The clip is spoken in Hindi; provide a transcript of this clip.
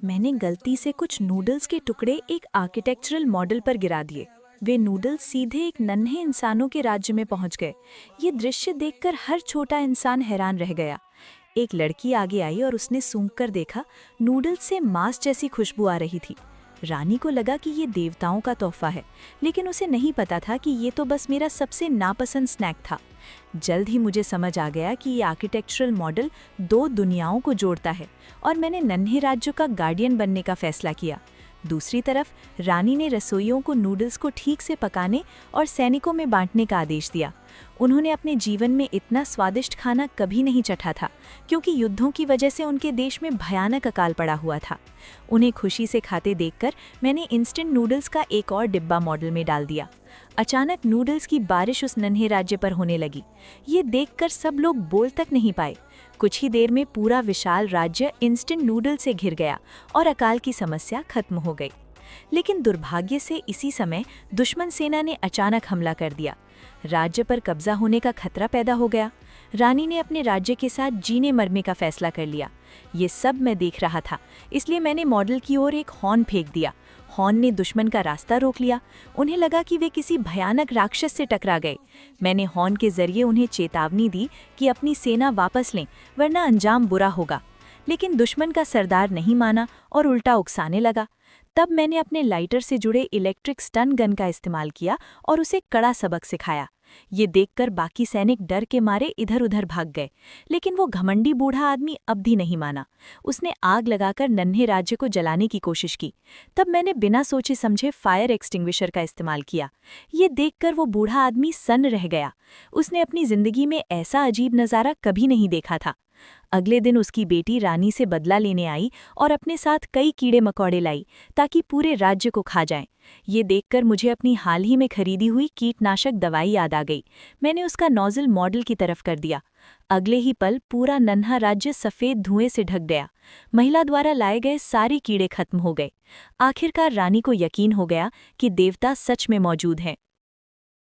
मैंने गलती से कुछ नूडल्स के टुकड़े एक आर्किटेक्चरल मॉडल पर गिरा दिए। वे नूडल्स सीधे एक नन्हे इंसानों के राज्य में पहुंच गए। ये दृश्य देखकर हर छोटा इंसान हैरान रह गया। एक लड़की आगे आई और उसने सूंघ कर देखा, नूडल्स से मांस जैसी खुशबू आ रही थी। रानी को लगा कि ये देवताओं का तोहफा है, लेकिन उसे नहीं पता था कि ये तो बस मेरा सबसे नापसंद स्नैक था। जल्द ही मुझे समझ आ गया कि ये आर्किटेक्चरल मॉडल दो दुनियाओं को जोड़ता है और मैंने नन्हे राज्यों का गार्डियन बनने का फैसला किया। दूसरी तरफ रानी ने रसोइयों को नूडल्स को ठीक से पकाने और सैनिकों में बांटने का आदेश दिया। उन्होंने अपने जीवन में इतना स्वादिष्ट खाना कभी नहीं चखा था, क्योंकि युद्धों की वजह से उनके देश में भयानक अकाल पड़ा हुआ था। उन्हें खुशी से खाते देखकर मैंने इंस्टेंट नूडल्स का एक और डिब्बा मॉडल में डाल दिया। अचानक नूडल्स की बारिश उस नन्हे राज्य पर होने लगी। ये देखकर सब लोग बोल तक नहीं पाए। कुछ ही देर में पूरा विशाल राज्य इंस्टेंट नूडल से घिर गया और अकाल की समस्या खत्म हो गई। लेकिन दुर्भाग्य से इसी समय दुश्मन सेना ने अचानक हमला कर दिया। राज्य पर कब्जा होने का खतरा पैदा हो गया। रानी ने अपने राज्य के साथ जीने मरने का फैसला कर लिया। ये सब मैं देख रहा था, इसलिए मैंने मॉडल की ओर एक हॉर्न फेंक दिया। हॉर्न ने दुश्मन का रास्ता रोक लिया। उन्हें लगा कि वे किसी भयानक राक्षस से टकरा गए। मैंने हॉर्न के जरिए उन्हें चेतावनी दी कि अपनी सेना वापस लें, वरना अंजाम बुरा होगा। लेकिन दुश्मन का सरदार नहीं माना और उल्टा उकसाने लगा। तब मैंने अपने लाइटर से जुड़े इलेक्ट्रिक स्टन गन का इस्तेमाल किया और उसे कड़ा सबक सिखाया। ये देखकर बाकी सैनिक डर के मारे इधर उधर भाग गए, लेकिन वो घमंडी बूढ़ा आदमी अब भी नहीं माना। उसने आग लगाकर नन्हे राज्य को जलाने की कोशिश की। तब मैंने बिना सोचे समझे फायर एक्सटिंग्विशर का इस्तेमाल किया। ये देखकर वो बूढ़ा आदमी सन्न रह गया। उसने अपनी जिंदगी में ऐसा अजीब नज़ारा कभी नहीं देखा था। अगले दिन उसकी बेटी रानी से बदला लेने आई और अपने साथ कई कीड़े मकोड़े लाई, ताकि पूरे राज्य को खा जाएं। ये देखकर मुझे अपनी हाल ही में खरीदी हुई कीटनाशक दवाई याद आ गई। मैंने उसका नोजल मॉडल की तरफ कर दिया। अगले ही पल पूरा नन्हा राज्य सफ़ेद धुएं से ढक गया। महिला द्वारा लाए गए सारे कीड़े खत्म हो गए। आखिरकार रानी को यकीन हो गया कि देवता सच में मौजूद हैं।